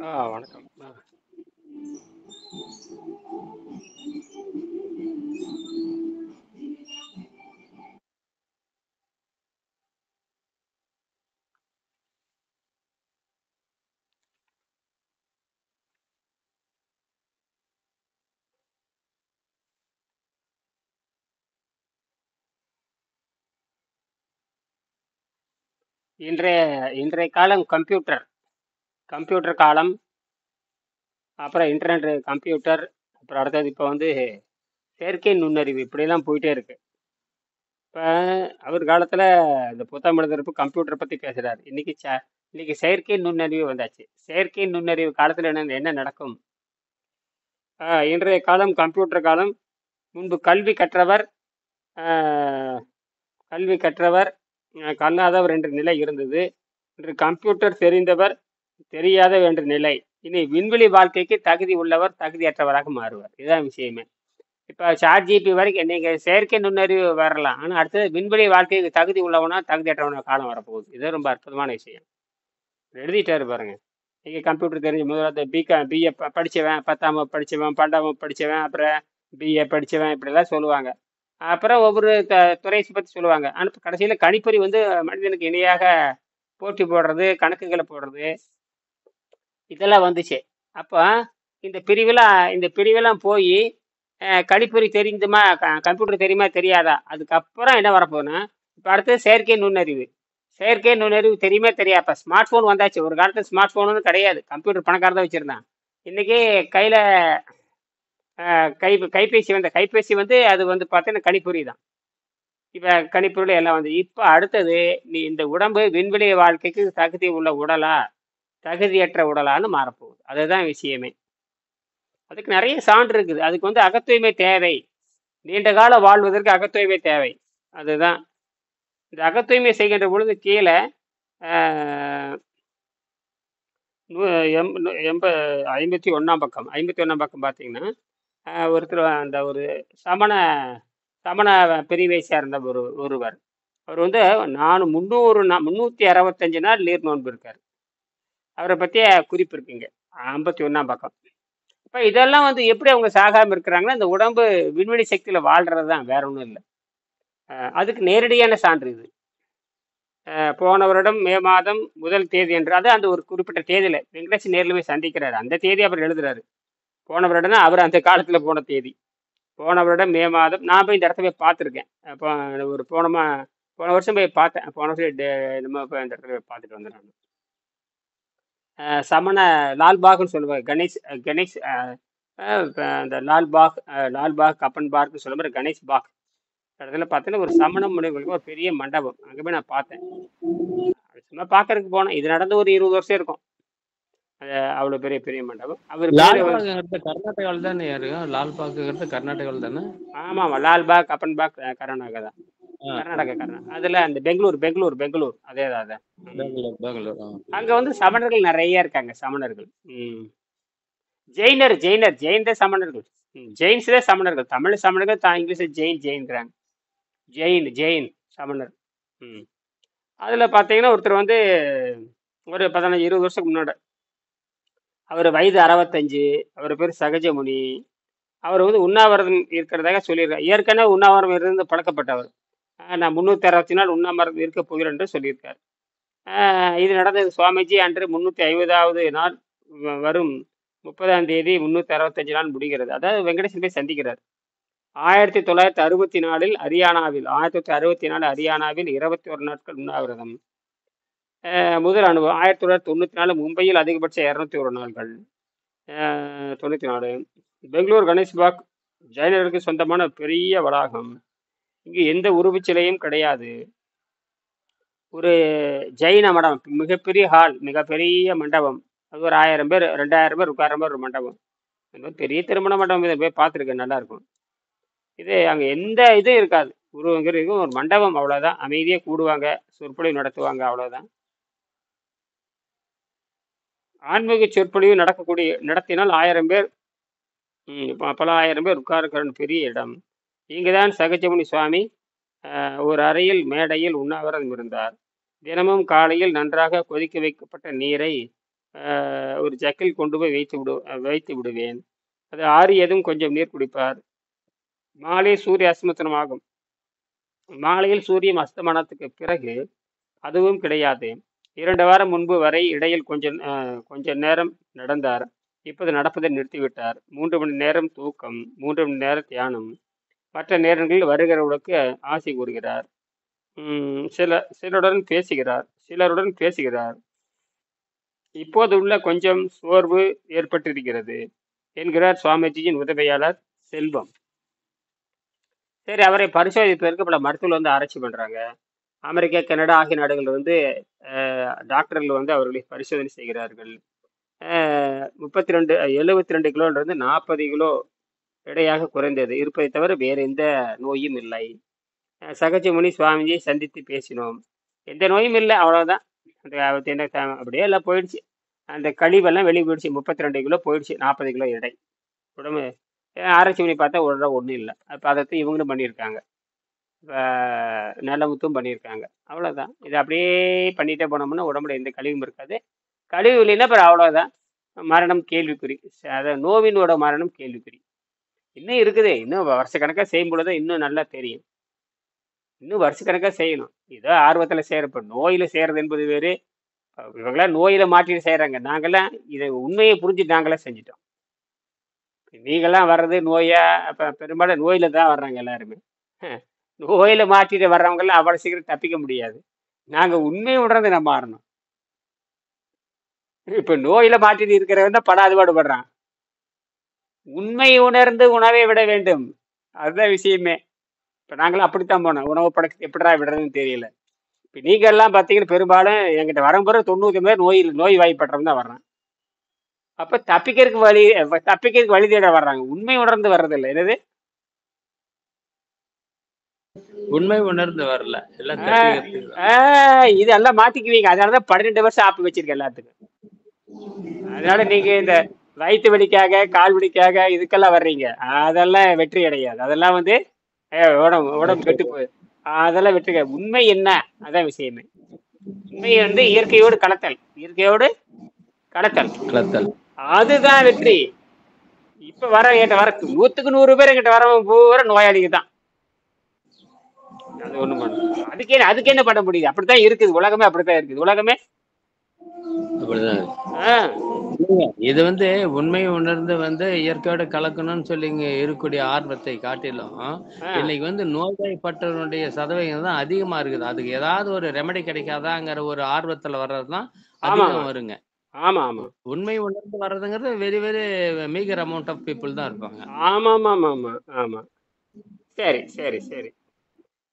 வணக்கம். இன்றைய இன்றைய காலம் கம்ப்யூட்டர் கம்ப்யூட்டர் காலம். அப்புறம் இன்டர்நெட், கம்ப்யூட்டர். அப்புறம் அடுத்தது இப்போ வந்து செயற்கை நுண்ணறிவு இப்படிலாம் போயிட்டே இருக்கு. இப்போ அவர் காலத்தில் இந்த புத்தகம் எழுதுறப்ப கம்ப்யூட்டர் பற்றி பேசுகிறார். இன்னைக்கு செயற்கை நுண்ணறிவு வந்தாச்சு. செயற்கை நுண்ணறிவு காலத்தில் என்ன நடக்கும்? இன்றைய காலம் கம்ப்யூட்டர் காலம். முன்பு கல்வி கற்றவர், ஆஹ், கல்வி கற்றவர், கல்லாதவர் என்ற நிலை இருந்தது. இன்று கம்ப்யூட்டர் தெரிந்தவர், தெரியாத என்ற நிலை. இனி விண்வெளி வாழ்க்கைக்கு தகுதி உள்ளவர், தகுதியற்றவராக மாறுவார். இதுதான் விஷயமே. இப்போ சாட் ஜிபி வரைக்கும் நீங்கள் செயற்கை நுண்ணறிவு வரலாம், ஆனால் அடுத்தது விண்வெளி வாழ்க்கைக்கு தகுதி உள்ளவனா தகுதியற்றவனா காலம் வரப்போகுது. இது ரொம்ப அற்புதமான விஷயம். எழுதிட்டாரு பாருங்க. நீங்கள் கம்ப்யூட்டர் தெரிஞ்ச முதல்ல பிஏ படித்தவன், 10ஆம் வகுப்பு படித்தவன், 12ஆம் வகுப்பு படித்தவன், அப்புறம் பிஏ படித்தவன், இப்படிலாம் சொல்லுவாங்க. அப்புறம் ஒவ்வொரு துறையை பற்றி சொல்லுவாங்க. ஆனால் கடைசியில் கணிப்பொறி வந்து மனிதனுக்கு இணையாக போட்டி போடுறது, கணக்குகளை போடுறது, இதெல்லாம் வந்துச்சு. அப்போ இந்த பிரிவெல்லாம் போய் கணிப்பொறி தெரிஞ்சுமா, கம்ப்யூட்டர் தெரியுமா தெரியாதா, அதுக்கப்புறம் என்ன வரப்போகுதுன்னா, இப்போ அடுத்தது செயற்கை நுண்ணறிவு. செயற்கை நுண்ணறிவு தெரியுமா தெரியாது. இப்போ ஸ்மார்ட் ஃபோன் வந்தாச்சு. ஒரு காலத்தில் ஸ்மார்ட் ஃபோனுன்னு கிடையாது, கம்ப்யூட்டர் பணக்காரர் தான் வச்சுருந்தான். இன்றைக்கி கையில் கைபேசி வந்து அது வந்து பார்த்தீங்கன்னா கணிப்பொறி தான். இப்போ கணிப்பொருள் எல்லாம் வந்து இப்போ அடுத்தது, நீ இந்த உடம்பு விண்வெளி வாழ்க்கைக்கு தகுதி உள்ள உடலா தகுதியற்ற உடலான்னு மாறப்போகுது. அதுதான் விஷயமே. அதுக்கு நிறைய சான்று இருக்குது. அதுக்கு வந்து அகத்தூய்மை தேவை. நீண்ட கால வாழ்வதற்கு அகத்தூய்மை தேவை. அதுதான். இந்த அகத்தூய்மை செய்கின்ற பொழுது கீழே ஆஹ், நூ- எம்- நூ- எண்ப 51ஆம் பக்கம் பார்த்தீங்கன்னா, ஒருத்தர் அந்த ஒரு சமண சமண பிரிவை சேர்ந்த ஒருவர். அவர் வந்து 365 நாள் நீர் நோன்பு இருக்கார். அவரை பற்றிய குறிப்பு இருக்குங்க, 51ஆம் பக்கம். இப்போ இதெல்லாம் வந்து எப்படி அவங்க சாகாம இருக்கிறாங்கன்னா, இந்த உடம்பு விண்வெளி சக்தியில வாழ்றது தான், வேற ஒன்றும் இல்லை. அதுக்கு நேரடியான சான்று இது. போன வருடம் மே மாதம் 1 தேதி என்று, அது அந்த ஒரு குறிப்பிட்ட தேதியில வெங்கடேஷ் நேர்ல போய் சந்திக்கிறாரு. அந்த தேதி அவர் எழுதுறாரு. போன வருடம்னா அவர் அந்த காலத்துல போன தேதி. போன வருடம் மே மாதம் நான் போய் இந்த இடத்த போய் பார்த்துருக்கேன். அப்போ ஒரு போன வருஷம் போய் பார்த்தேன். போன வருஷம் நம்ம போய் இந்த இடத்துல போய் பார்த்துட்டு வந்தேன் நான். சமண லால்பாக்னு சொல்லுவாங்க. கணேஷ் அந்த லால்பாக் கப்பன் பார்க்னு சொல்லுவார். கணேஷ் பாக் இடத்துல பார்த்தீங்கன்னா ஒரு சமண முனிவர்களுக்கு ஒரு பெரிய மண்டபம். அங்கே போய் நான் பார்த்தேன். சும்மா பார்க்கறதுக்கு போனேன். இது நடந்து ஒரு 20 வருஷம் இருக்கும். அவ்வளோ பெரிய பெரிய மண்டபம். அவர் பேர் லால்பாக்ங்கிறது கர்நாடகாவில் தானே இருக்கும். லால்பாக்ங்கிறது கர்நாடகாவில் தானே? ஆமாம், லால்பாக் கப்பன்பாக் கர்நாடகா தான். கர்நாடகா. அதில் அந்த பெங்களூர் அதே தான் அதான். பெங்களூர். அங்கே வந்து சமணர்கள் நிறைய இருக்காங்க. சமணர்கள். ஜெயின் தான் சமணர்கள். ஜெயின்ஸ் தான் சமணர்கள். தமிழ் சமணர்கள் தான், இங்கிலீஷில் ஜெயின்கிறாங்க. ஜெயின் சமணர். அதில் பார்த்தீங்கன்னா ஒருத்தர் வந்து ஒரு 15-20 வருஷத்துக்கு முன்னாடி, அவர் வயது 65. அவர் பேர் சகஜமுனி. அவர் வந்து உண்ணாவிரதம் இருக்கிறதாக சொல்லியிருக்கார். ஏற்கனவே உண்ணாவிரதம் இருந்து பழக்கப்பட்டவர். நான் 360 நாள் உண்ணாவிரதம் இருக்க போகிறேன் என்று சொல்லியிருக்கார். இது நடந்தது சுவாமிஜி அன்று 350வது நாள் வரும் 30ஆம் தேதி 365 நாள் முடிகிறது. அதாவது வெங்கடேசன் போய் சந்திக்கிறார். 1964 ஹரியானாவில் 21 நாட்கள் உண்ணாவிரதம். முதல் அனுபவம் 1994 மும்பையில் அதிகபட்ச 201 நாட்கள். 94 பெங்களூர் கணேஷ் பாக் ஜைனருக்கு சொந்தமான பெரிய வளாகம். இங்கு எந்த உருவச்சிலையும் கிடையாது. ஒரு ஜெயின மடம், மிகப்பெரிய ஹால், மிகப்பெரிய மண்டபம். அது ஒரு 1000 பேர் 2000 பேர் உட்கார மாதிரி ஒரு மண்டபம். இந்த மாதிரி பெரிய திருமண மண்டபம். இதை போய் பார்த்துருக்கேன், நல்லா இருக்கும். இது அங்கே எந்த இதுவும் இருக்காது. உருவங்கிறது ஒரு மண்டபம், அவ்வளோதான். அமைதியாக கூடுவாங்க, சொற்பொழிவு நடத்துவாங்க, அவ்வளோதான். ஆன்மீக சொற்பொழிவு நடத்தினால் 1000 பேர், பல 1000 பேர் உட்காருக்கிற பெரிய இடம். இங்குதான் சகஜமுனி சுவாமி ஒரு அறையில் மேடையில் உண்ணாவிரதம் இருந்தார். தினமும் காலையில் நன்றாக கொதிக்க வைக்கப்பட்ட நீரை ஒரு ஜக்கில் கொண்டு போய் வைத்து விடுவேன். அது ஆறியதும் கொஞ்சம் நீர் குடிப்பார். மாலை சூரிய அஸ்தமனமாகும். மாலையில் சூரியன் அஸ்தமனத்துக்கு பிறகு அதுவும் கிடையாது. 2 வாரம் முன்பு வரை இடையில் கொஞ்ச நேரம் நடந்தார். இப்போது நடப்பதை நிறுத்திவிட்டார். 3 மணி நேரம் தூக்கம், 3 மணி நேரம் தியானம். மற்ற நேரங்களில் வருகிறவர்களுக்கு ஆசி கூறுகிறார். சிலருடன் பேசுகிறார். இப்போது உள்ள கொஞ்சம் சோர்வு ஏற்பட்டிருக்கிறது என்கிறார் சுவாமிஜியின் உதவியாளர் செல்வம். சரி, அவரை பரிசோதிப்பதற்கு பல மருத்துவர்கள் வந்து ஆராய்ச்சி பண்றாங்க. அமெரிக்கா, கனடா ஆகிய நாடுகள் வந்து டாக்டர்கள் வந்து அவர்களை பரிசோதனை செய்கிறார்கள். 72 கிலோன்றது 40 கிலோ எடையாக குறைந்தது இருப்பதை தவிர வேறு எந்த நோயும் இல்லை. சகஜமுனி சுவாமிஜியை சந்தித்து பேசினோம். எந்த நோயும் இல்லை, அவ்வளோதான். அப்படியே எல்லாம் போயிடுச்சு. அந்த கழிவெல்லாம் வெளியே போயிடுச்சு. 32 கிலோ போயிடுச்சு. 40 கிலோ எடை. உடம்பு ஆராய்ச்சி பண்ணி பார்த்தா ஒன்றும் இல்லை. அப்போ அதை இவங்களும் பண்ணியிருக்காங்க. இப்போ நல்லமுத்தும் பண்ணியிருக்காங்க. அவ்வளோதான். இது அப்படியே பண்ணிகிட்டே போனோம்னா உடம்புல எந்த கழிவும் இருக்காது. கழிவு இல்லைன்னா அப்புறம் அவ்வளோதான். மரணம் கேள்விக்குறி. அதாவது நோவினோட மரணம் கேள்விக்குறி. இன்னும் இருக்குது. இன்னும் வருஷக்கணக்காக செய்யும் பொழுது இன்னும் நல்லா தெரியும். இன்னும் வருஷக்கணக்காக செய்யணும். ஏதோ ஆர்வத்தில் செய்கிறப்ப நோயில் செய்கிறது என்பது வேறு. இவங்களாம் நோயில் மாற்றிட்டு செய்கிறாங்க. நாங்கள்லாம் இதை உண்மையை புரிஞ்சுட்டு நாங்களாம் செஞ்சிட்டோம். நீங்களாம் வர்றது நோயா? அப்போ பெரும்பாலும் நோயில் தான் வர்றாங்க எல்லாருமே. நோயில் மாற்றிட்டு வர்றவங்கெல்லாம் அவ்வளோ சீக்கிரம் தப்பிக்க முடியாது. நாங்கள் உண்மையை உணர்ந்து நம்ம மாறணும். இப்போ நோயில் மாற்றிட்டு இருக்கிறவன் தான் படாதுபாடுபடுறான். உண்மையை உணர்ந்து உணவை விட வேண்டும். அதுதான் விஷயமே. இப்போ நாங்களும் அப்படித்தான் போனோம். உணவு பழக்கத்தை எப்படிடா விடுறதுன்னு தெரியல. இப்போ நீங்கள் எல்லாம் பார்த்தீங்கன்னா பெரும்பாலும் எங்கிட்ட வரும்போது 90 நோய் வாய்ப்பற்றவங்க தான் வர்றான். அப்போ தப்பிக்கிறதுக்கு வழி தேட வர்றாங்க. உண்மை உணர்ந்து வர்றதில்லை. என்னது? உண்மை உணர்ந்து வரல, எல்லாம் இதெல்லாம் மாத்திக்குவீங்க. அதனாலதான் 12 வருஷம் ஆப்பு வச்சிருக்கேன் எல்லாத்துக்கும். அதனால நீங்க இந்த வயிற்று வலிக்காக, கால் வலிக்காக இதுக்கெல்லாம் வர்றீங்க. அதெல்லாம் வெற்றி அடையாது. அதெல்லாம் வந்து உடம்பு கெட்டு போய் அதெல்லாம் வெற்றி. உண்மை என்ன? அதான் விஷயமே. உண்மை வந்து இயற்கையோடு கலத்தல். அதுதான் வெற்றி. இப்ப வர 100க்கு 100 பேர் என்கிட்ட வரவங்க பூரா நோயாளிங்க தான். அது ஒண்ணு பண்ண அதுக்கு என்ன பண்ண முடியுது? அப்படித்தான் இருக்குது உலகமே. அப்படித்தான் இருக்குது உலகமே. இது வந்து உண்மை உணர்ந்து வந்து இயற்கையோட கலக்கணும்னு சொல்லி இருக்கக்கூடிய ஆர்வத்தை காட்டிலும் இன்னைக்கு வந்து நோய்வாய்ப்பட்டவனுடைய சதவீதம் தான் அதிகமா இருக்குது. அதுக்கு ஏதாவது ஒரு ரெமெடி கிடைக்காதாங்கிற ஒரு ஆர்வத்துல வர்றதுதான் அதிகம் வருங்க. ஆமா ஆமா. உண்மை உணர்ந்து வர்றதுங்கிறது very very meagre amount of people தான் இருப்பாங்க. ஆமா ஆமா ஆமா ஆமா. சரி சரி சரி.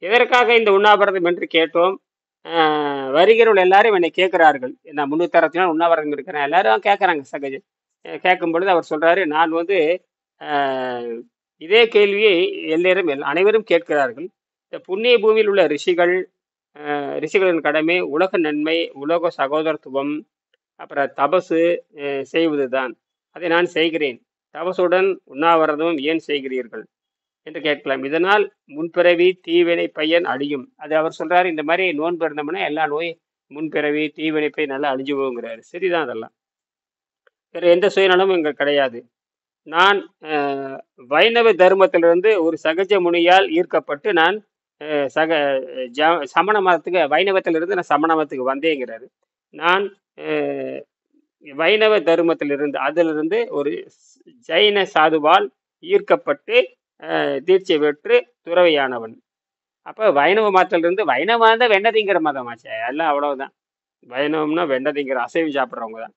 எதற்காக இந்த உண்ணாவிரதம் என்று கேட்டோம். வருகிறவர்கள் எல்லாரும் என்னை கேட்கிறார்கள். நான் 360 நாள் உண்ணாவிரதம் இருக்கிறேன். எல்லாரும் கேட்குறாங்க. கேட்கும் பொழுது அவர் சொல்றாரு, நான் வந்து இதே கேள்வியை அனைவரும் கேட்கிறார்கள். இந்த புண்ணிய பூமியில் உள்ள ரிஷிகளின் கடமை உலக நன்மை, உலக சகோதரத்துவம், அப்புறம் தபசு செய்வதுதான். அதை நான் செய்கிறேன். தபசுடன் உண்ணாவிரதமும் ஏன் செய்கிறீர்கள் என்று கேட்கலாம். இதனால் முன்பிறவி தீவினை பையன் அழியும். அது அவர் சொல்றாரு. இந்த மாதிரி நோன்பு இருந்தோம்னா எல்லா நோய் முன்பிறவி தீவினை பை நல்லா அழிஞ்சு போகுங்கிறாரு. சரிதான். அதெல்லாம் வேற எந்த சுயநலமும் இங்க கிடையாது. நான் வைணவ தர்மத்திலிருந்து ஒரு சகஜ முனியால் ஈர்க்கப்பட்டு நான் சமண மதத்துக்கு, வைணவத்திலிருந்து நான் சமண மதத்துக்கு வந்தேங்கிறாரு. நான் வைணவ தர்மத்திலிருந்து அதிலிருந்து ஒரு ஜைன சாதுவால் ஈர்க்கப்பட்டு தீட்சை பெற்று துறவியானவன். அப்போ வைணவ மதத்திலிருந்து, வைணவம் தான் வெண்ணதிங்கிற மதமாச்சே. எல்லாம் அவ்வளவுதான். வைணவம்னா வெண்ணதிங்கிற அசைவம் சாப்பிட்றவங்க தான்.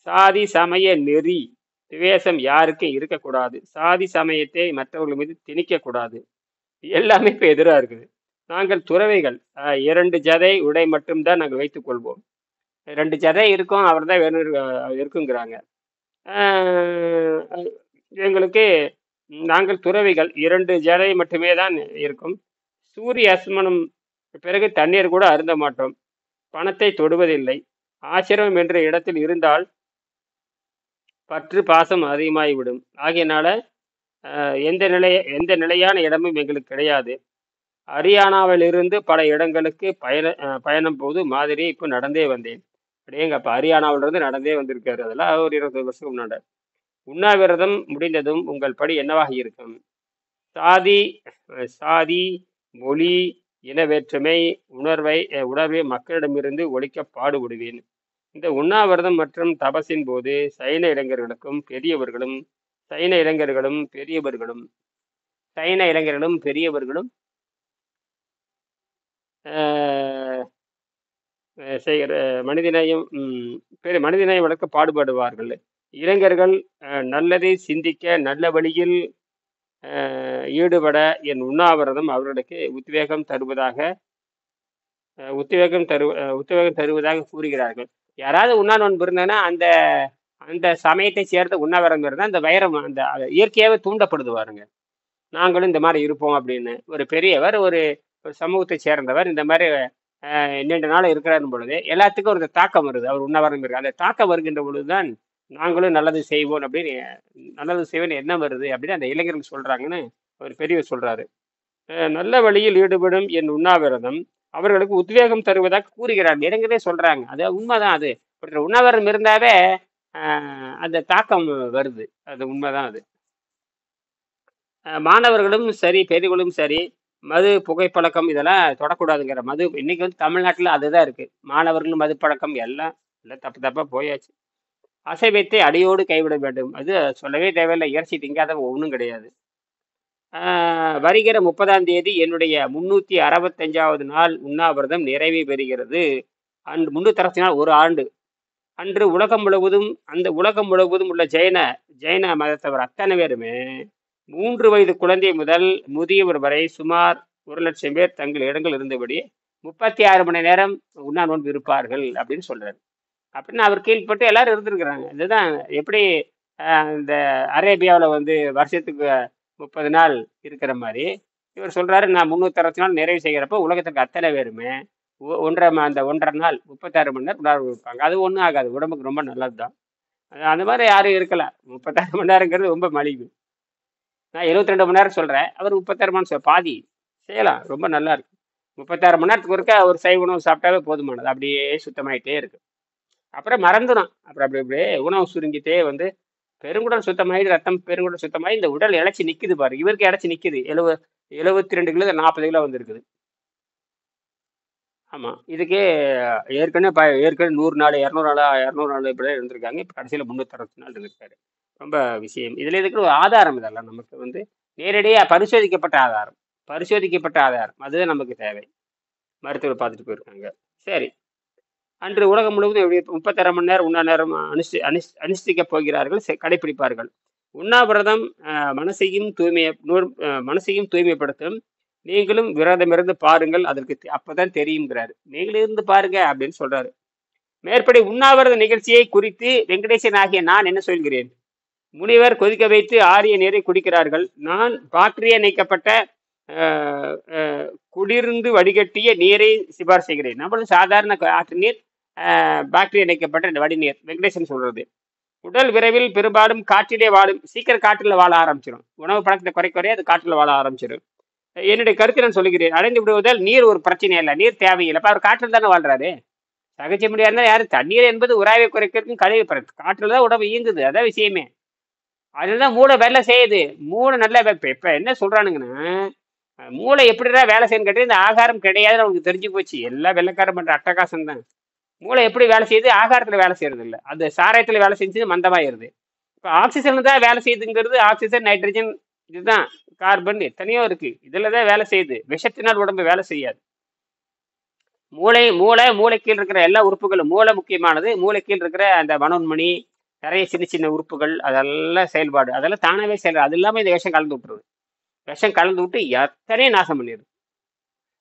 சாதி சமய நெறி துவேஷம் யாருக்கும் இருக்கக்கூடாது. சாதி சமயத்தை மற்றவர்கள் மீது திணிக்கக்கூடாது. எல்லாமே இப்போ எதிராக இருக்குது. நாங்கள் துறவைகள். 2 ஜதை உடை மட்டும்தான் நாங்கள் வைத்துக் கொள்வோம். 2 ஜதை இருக்கும், அவர் தான் வேணும் இருக்குங்கிறாங்க. எங்களுக்கு நாங்கள் துறவிகள். 2 ஜதை மட்டுமே தான் இருக்கும். சூரிய அஸ்தமனம் பிறகு தண்ணீர் கூட அருந்த மாட்டோம். பணத்தை தொடுவதில்லை. ஆசிரமம் என்ற இடத்தில் இருந்தால் பற்று பாசம் அதிகமாகிவிடும். ஆகையினால எந்த நிலையான இடமும் எங்களுக்கு கிடையாது. ஹரியானாவிலிருந்து பல இடங்களுக்கு பயணம் போது மாதிரியை இப்போ நடந்தே வந்தேன். அப்படியேங்கப்ப ஹரியானாவில இருந்து நடந்தே வந்திருக்காரு. அதெல்லாம் ஒரு 20 வருஷத்துக்கு முன்னாடி. உண்ணாவிரதம் முடிந்ததும் உங்கள் படி என்னவாக இருக்கும்? சாதி சாதி, மொழி, இன வேற்றுமை உணர்வை மக்களிடமிருந்து ஒழிக்க பாடுபடுவேன். இந்த உண்ணாவிரதம் மற்றும் தபசின் போது சைன இளைஞர்களும் பெரியவர்களும் சைன இளைஞர்களும் பெரியவர்களும் ஆஹ், செய்கிற மனிதநேயம் மனிதநேயம் வளர்க்க பாடுபடுவார்கள். இளைஞர்கள் நல்லதை சிந்திக்க நல்ல வழியில் ஈடுபட என் உண்ணாவிரதம் அவர்களுக்கு உத்வேகம் தருவதாக கூறுகிறார்கள். யாராவது உண்ணா நோன்பு இருந்தாங்கன்னா அந்த அந்த சமயத்தை சேர்ந்த உண்ணாவிரதம் இருந்தால் அந்த வைரம் அந்த இயற்கையாகவே தூண்டப்படுது பாருங்க. நாங்களும் இந்த மாதிரி இருப்போம் அப்படின்னு ஒரு பெரியவர் ஒரு சமூகத்தை சேர்ந்தவர் இந்த மாதிரி நீண்ட நாள் இருக்கிறாரும் பொழுது எல்லாத்துக்கும் ஒரு தாக்கம் வருது. அவர் உண்ணாவிரதம் இருக்கு அந்த தாக்கம் வருகின்ற பொழுதுதான் நாங்களும் நல்லது செய்வோம் அப்படின்னு நல்லது செய்வோன்னு என்ன வருது அப்படின்னு அந்த இளைஞர்கள் சொல்றாங்கன்னு ஒரு பெரியவர் சொல்றாரு. நல்ல வழியில் ஈடுபடும் என் உண்ணாவிரதம் அவர்களுக்கு உத்வேகம் தருவதாக கூறுகிறார். இளைஞரே சொல்றாங்க. அது உண்மைதான். அது ஒருத்தர் உண்ணாவிரதம் இருந்தாவே அந்த தாக்கம் வருது. அது உண்மைதான். அது மாணவர்களும் சரி பெரியவர்களும் சரி மது புகைப்பழக்கம் இதெல்லாம் தொடக்கூடாதுங்கிற மது இன்னைக்கு வந்து தமிழ்நாட்டில் அதுதான் இருக்கு. மாணவர்கள் மது பழக்கம் எல்லாம் தப்பா போயாச்சு. அசைவத்தை அடியோடு கைவிட வேண்டும். அது சொல்லவே தேவையில்லை. இறைச்சி திங்காத ஒன்றும் கிடையாது. வருகிற 30ஆம் தேதி என்னுடைய 365வது நாள் உண்ணாவிரதம் நிறைவு பெறுகிறது. 360 நாள் ஒரு ஆண்டு. அன்று உலகம் முழுவதும் உள்ள ஜெயின மதத்தவர் அத்தனை பேருமே 3 வயது குழந்தை முதல் முதியவர் வரை சுமார் 1,00,000 பேர் தங்கள் இடங்கள் இருந்தபடி 36 மணி நேரம் உண்ணா நோன்பு இருப்பார்கள் அப்படின்னு சொல்றாரு. அப்படின்னு அவர் கீழ்பட்டு எல்லாரும் இருந்திருக்கிறாங்க. இதுதான் எப்படி இந்த அரேபியாவில் வந்து வருஷத்துக்கு 30 நாள் இருக்கிற மாதிரி இவர் சொல்றாரு. நான் 360 நாள் நிறைவு செய்கிறப்ப உலகத்துக்கு அத்தனை பேருமே அந்த 1.5 நாள் 36 மணி நேரம் உணர்வு இருப்பாங்க. அது ஒன்றும் ஆகாது. உடம்புக்கு ரொம்ப நல்லது தான். அந்த மாதிரி யாரும் இருக்கலாம். 36 மணி நேரங்கிறது ரொம்ப மலிவு. நான் 72 மணி நேரம் சொல்றேன். அவர் 36 மணி நேரம் பாதி செய்யலாம். ரொம்ப நல்லா இருக்கு. 36 மணி நேரத்துக்கு ஒருக்க ஒரு சைவ உணவு சாப்பிட்டாவே போதுமானது. அப்படியே சுத்தமாயிட்டே இருக்கு. அப்புறம் மறந்துடும். அப்புறம் அப்படியே உணவு சுருங்கிட்டே வந்து பெருங்குடல் சுத்தமாயி ரத்தம் பெருங்குடல் சுத்தமாயி இந்த உடல் இழைச்சி நிக்குது பாரு. இவருக்கு இழைச்சி நிக்குது. 72 கிலோ 40 கிலோ வந்திருக்குது. ஆமா. இதுக்கே ஏற்கனவே 100 நாள் 200 நாள் இப்படிதான் இருந்திருக்காங்க. இப்ப கடைசியில 360 நாள் இருந்திருக்காரு. ரொம்ப விஷயம். இதுல இருக்கிற ஒரு ஆதாரம் இதெல்லாம் நமக்கு வந்து நேரடியா பரிசோதிக்கப்பட்ட ஆதாரம். அதுதான் நமக்கு தேவை. மருத்துவர் பார்த்துட்டு போயிருக்காங்க. சரி. அன்று உலகம் முழுவதும் 36 மணி நேரம் உண்ணா நேரம் அனுஷ்டிக்க போகிறார்கள், கடைபிடிப்பார்கள். உண்ணாவிரதம் மனசையும் தூய்மைப்படுத்தும். நீங்களும் விரதமிருந்து பாருங்கள், அதற்கு அப்பதான் தெரியுங்கிறாரு. நீங்களும் இருந்து பாருங்க அப்படின்னு சொல்றாரு. மேற்படி உண்ணாவிரத நிகழ்ச்சியை குறித்து வெங்கடேசன் ஆகிய நான் என்ன சொல்கிறேன்? முனிவர் கொதிக்க வைத்து ஆரிய நீரை குடிக்கிறார்கள். நான் பாக்டீரியா நீக்கப்பட்ட குளிர்ந்து வடிகட்டிய நீரை சிபாரிசு செய்கிறேன். நம்மளும் சாதாரண ஆற்று நீர், பாக்டீரியா நீக்கப்பட்ட வடிநீர். வெங்கடேசன் சொல்றது. உடல் விரைவில் பெரும்பாலும் காற்றிலே வாழும். சீக்கிரம் காற்றில் வாழ ஆரம்பிச்சிடும். உணவு பழக்கத்தை குறைய அது காற்றில் வாழ ஆரம்பிச்சிடும். என்னுடைய கருத்தை நான் சொல்லுகிறேன். அடைந்து விடுவதால் நீர் ஒரு பிரச்சனை இல்லை, நீர் தேவையில்லை. அப்ப அவர் காற்றில் தானே வாழ்றாரு. சகஜ முடியாது யாரும். தண்ணீர் என்பது உராய்வை குறைக்கிறதுக்கும் கழிவு காற்றில் தான் உடம்பு இயங்குது. அதான் விஷயமே. அதுதான் மூளை வேலை செய்யுது. மூளை நல்லா இப்ப என்ன சொல்றானுங்கன்னா, மூளை எப்படிதான் வேலை செய்யணும் கேட்டு இந்த ஆகாரம் கிடையாதுன்னு அவனுக்கு தெரிஞ்சு போச்சு. எல்லாம் வெள்ளக்காரம் பண்ற அட்டகாசம் தான். மூளை எப்படி வேலை செய்யுது? ஆகாரத்துல வேலை செய்யறது இல்லை, அது சாராயத்துல வேலை செஞ்சு மந்தமாயிருது. இப்ப ஆக்சிஜன் தான் வேலை செய்யுதுங்கிறது. ஆக்சிஜன், நைட்ரஜன், இதுதான் கார்பன், எத்தனையோ இருக்கு. இதுலதான் வேலை செய்யுது. விஷத்தினால் உடம்பு வேலை செய்யாது. மூளைக்கீழ் இருக்கிற எல்லா உறுப்புகளும், மூளை முக்கியமானது. மூளைக்கீழ் இருக்கிற அந்த மனோன்மணி, நிறைய சின்ன சின்ன உறுப்புகள், அதெல்லாம் செயல்பாடு, அதெல்லாம் தானாவே செயல்பாடு. அது இல்லாம இந்த விஷம் கலந்து விட்டுருது. விஷம் கலந்து விட்டு எத்தனையும் நாசம் பண்ணிடுது.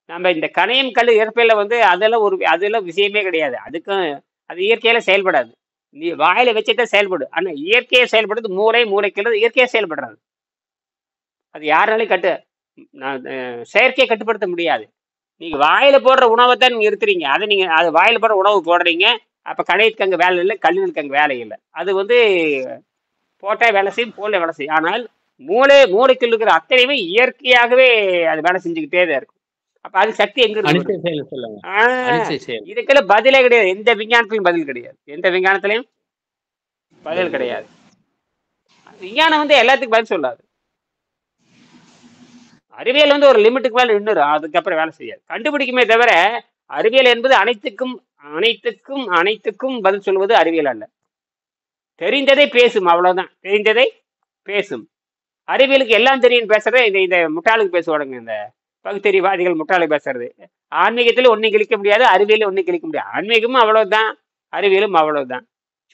நம்ம இந்த கணையம் கல் இயற்கையில வந்து அதெல்லாம் விஷயமே கிடையாது. அதுக்கும் அது இயற்கையில செயல்படாது. நீ வாயில வச்சுட்டா செயல்படும். ஆனா இயற்கையை செயல்படுறது மூளைக்கு இயற்கையா செயல்படுறது. அது யாருனாலையும் செயற்கையை கட்டுப்படுத்த முடியாது. நீங்க வாயில போடுற உணவை தான் நீங்க இருக்கிறீங்க. அது வாயில போடுற உணவு போடுறீங்க. அப்ப கணையத்துக்கு அங்க வேலை இல்லை, கல்லுக்கு அங்க வேலை இல்லை. அது வந்து போட்டா வேலை செய்யும், போல வேலை செய்யும். ஆனால் மூளைக்குள் இருக்கிற அத்தனையுமே இயற்கையாகவே அது வேலை செஞ்சுக்கிட்டே தான் இருக்கும். அப்ப அதுக்கு சக்தி எங்க இருந்து அனிச்சை வருது? செயல் சொல்லுங்க. ஆஹ் அனிச்சை செயல். இதுக்கெல்லாம் பதிலே கிடையாது. எந்த விஞ்ஞானத்திலையும் பதில் கிடையாது. எந்த விஞ்ஞானத்திலையும் பதில் கிடையாது. விஞ்ஞானம் வந்து எல்லாத்துக்கும் பதில் சொல்லாது. அறிவியல் வந்து ஒரு லிமிட்டுக்கு மேல நின்றுரும், அதுக்கப்புறம் வேலை செய்யாது, கண்டுபிடிக்குமே தவிர. அறிவியல் என்பது அனைத்துக்கும் அனைத்துக்கும் அனைத்துக்கும் பதில் சொல்வது அறிவியல் அல்ல. தெரிந்ததை பேசும், அவ்வளவுதான். தெரிந்ததை பேசும். அறிவியலுக்கு எல்லாம் தெரியும் பேசுறது இந்த இந்த முட்டாளுக்கு பேசுவாடுங்க, இந்த பகுத்தறிவாதிகள் முட்டாளை பேசுறது. ஆன்மீகத்துல ஒன்னும் கிழிக்க முடியாது, அறிவியல ஒன்னும் கிழிக்க முடியாது. ஆன்மீகமும் அவ்வளவுதான், அறிவியலும் அவ்வளவுதான்.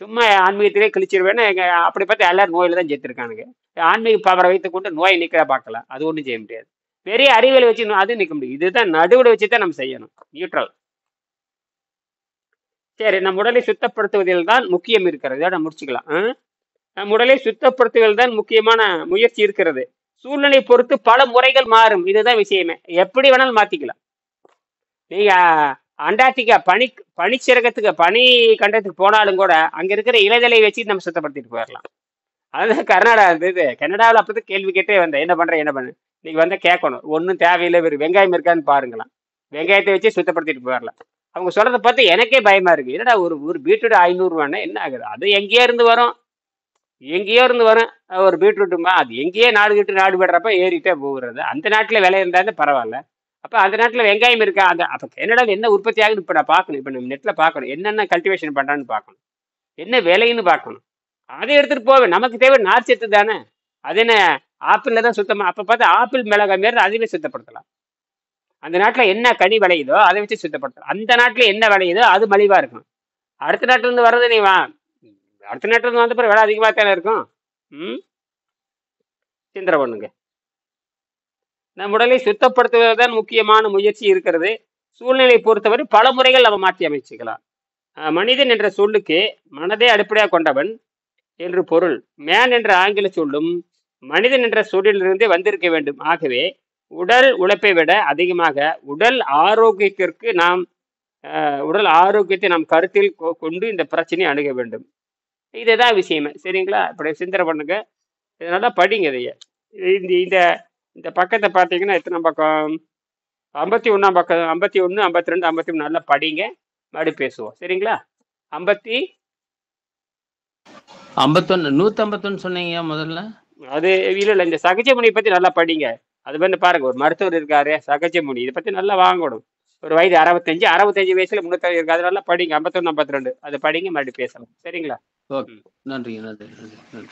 சும்மா ஆன்மீகத்திலே கிழிச்சிருவேன்னு அப்படி பார்த்து எல்லாரும் நோயில தான் செத்துருக்கானுங்க. ஆன்மீக பவரை வைத்துக் கொண்டு நோயை நிற்க பார்க்கலாம், அது ஒன்றும் செய்ய முடியாது. பெரிய அறிவியலை வச்சு அது நிற்க முடியும். இதுதான் நடுவில் வச்சு தான் நம்ம செய்யணும், நியூட்ரல். சரி, நம் உடலை சுத்தப்படுத்துவதில் தான் முக்கியம் இருக்கிறது. இதோட முடிச்சுக்கலாம். நம் உடலை சுத்தப்படுத்துவதில் தான் முக்கியமான முயற்சி இருக்கிறது. சூழ்நிலை பொறுத்து பல முறைகள் மாறும், இதுதான் விஷயமே. எப்படி வேணாலும் மாத்திக்கலாம். நீங்க அண்டார்டிகா பனிச்சிறகத்துக்கு பனி கண்டத்துக்கு போனாலும் கூட அங்க இருக்கிற இலைதலை வச்சு நம்ம சுத்தப்படுத்திட்டு போயிடலாம். அதுதான் கர்நாடகா இருந்தது. கனடாவில் அப்பதான் கேள்வி கேட்டே வந்தேன், என்ன பண்ற என்ன பண்ணு. நீங்க வந்து கேட்கணும், ஒன்றும் தேவையில்லை, வெறும் வெங்காயம் இருக்கான்னு பாருங்களாம். வெங்காயத்தை வச்சு சுத்தப்படுத்திட்டு போயிடலாம். அவங்க சொல்றதை பார்த்து எனக்கே பயமா இருக்கு. என்னடா ஒரு பீட்ரூட் 500 என்ன ஆகுது? அது எங்கேயோ இருந்து வரும், எங்கேயோ இருந்து வரும். ஒரு பீட்ரூட்டுமா அது எங்கேயோ நாடு கிட்டு நாடு விடுறப்ப ஏறிட்டே போகிறது. அந்த நாட்டில் விலை இருந்தாலும் பரவாயில்ல. அப்போ அந்த நாட்டில் வெங்காயம் இருக்கா? அந்த அப்போ கனடாவில் என்ன உற்பத்தி ஆகுது இப்போ நான் பார்க்கணும். இப்போ நம்ம நெட்டில் பார்க்கணும், என்னென்ன கல்டிவேஷன் பண்ணுறான்னு பார்க்கணும், என்ன விலைன்னு பார்க்கணும். அதை எடுத்துகிட்டு போவேன். நமக்கு தேவை நார் சத்து தானே. அது என்ன ஆப்பிளில் தான் சுத்தமாக? அப்போ பார்த்தா ஆப்பிள் மிளகாய் மாரி அதுவே சுத்தப்படுத்தலாம். அந்த நாட்டில் என்ன கனி விளையுதோ அதை வச்சு சுத்தப்படுத்தலாம். அந்த நாட்டில் என்ன விளையுதோ அது மலிவாக இருக்கும். அடுத்த நாட்டிலேருந்து வர்றது நீ அடுத்த நாட்டிலேருந்து வந்த பிறகு விலை அதிகமாக தானே இருக்கும். சிந்தனை பண்ணுங்க. நம் உடலை சுத்தப்படுத்துவதுதான் முக்கியமான முயற்சி இருக்கிறது. சூழ்நிலை பொறுத்தவரை பல முறைகள் நம்ம மாற்றி அமைச்சுக்கலாம். மனிதன் என்ற சொல்லுக்கு மனதை அடிப்படையாக கொண்டவன் என்று பொருள். மேன் என்ற ஆங்கில சொல்லும் மனிதன் என்ற சொல்லிலிருந்தே வந்திருக்க வேண்டும். ஆகவே உடல் உழைப்பை விட அதிகமாக உடல் ஆரோக்கியத்திற்கு உடல் ஆரோக்கியத்தை நாம் கருத்தில் கொண்டு இந்த பிரச்சனையை அணுக வேண்டும். இதுதான் விஷயமே. சரிங்களா? இப்படி சிந்தனை பண்ணுங்க. இதனால படிங்க. இதைய இந்த இந்த பக்கத்தை பார்த்தீங்கன்னா எத்தனை பக்கம்? 51 பக்கம், 51, 52, 53 நல்லா படிங்க. மறுபடி பேசுவோம். சரிங்களா? 51 151 சொன்னீங்க முதல்ல. அது இல்லை, இந்த சகஜமுனியை பத்தி நல்லா படிங்க. அது வந்து பாருங்க, ஒரு மருத்துவர் இருக்காரு சகஜமுனி, இதை பத்தி நல்லா வாங்கணும். ஒரு வயது 65 வயசுல 360 இருக்கு. அது நல்லா படிங்க. 51, 52 அதை படிங்க, மறுபடியும் பேசலாம். சரிங்களா? ஓகே, நன்றி நன்றி நன்றி நன்றி.